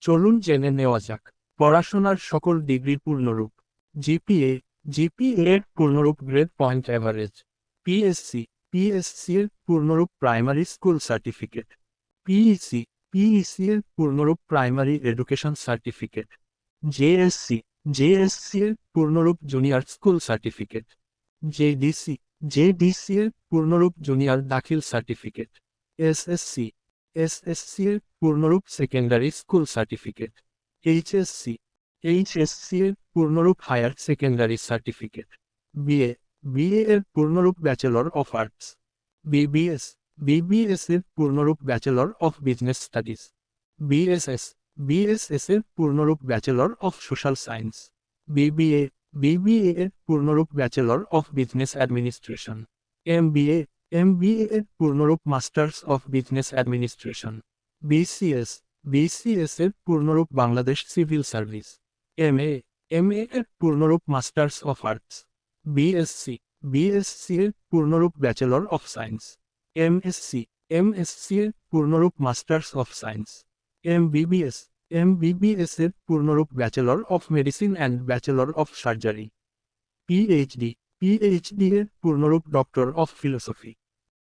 চলুন জেনে নেওয়া যাক পড়াশোনার সকল ডিগ্রির পূর্ণরূপ। জিপিএ, জিপিএ এর পূর্ণরূপ grade point average. PSC, PSC এর পূর্ণরূপ primary school certificate. PEC, PEC এর পূর্ণরূপ primary education certificate. JSC, JSC এর পূর্ণরূপ junior school certificate. JDC, JDC এর পূর্ণরূপ junior Dakhil certificate. SSC, SSC এর পূর্ণরূপ secondary school certificate. HSC, HSC এর পূর্ণরূপ higher secondary certificate. BA, BA এর পূর্ণরূপ bachelor of arts. BBS, BBS এর পূর্ণরূপ bachelor of business studies. BSS, BSS এর পূর্ণরূপ bachelor of social science. BBA, BBA এর পূর্ণরূপ bachelor of business administration. MBA, MBA এর পূর্ণরূপ masters of business administration. BCS, BCS এর পূর্ণরূপ Bangladesh civil service. MA, MA এর পূর্ণরূপ masters of arts. BSc, BSc এর পূর্ণরূপ bachelor of science. MSc, MSc এর পূর্ণরূপ masters of science. MBBS, MBBS এর পূর্ণরূপ bachelor of medicine and bachelor of surgery. PhD, PhD এর পূর্ণরূপ ডক্টর অফ ফিলোসফি।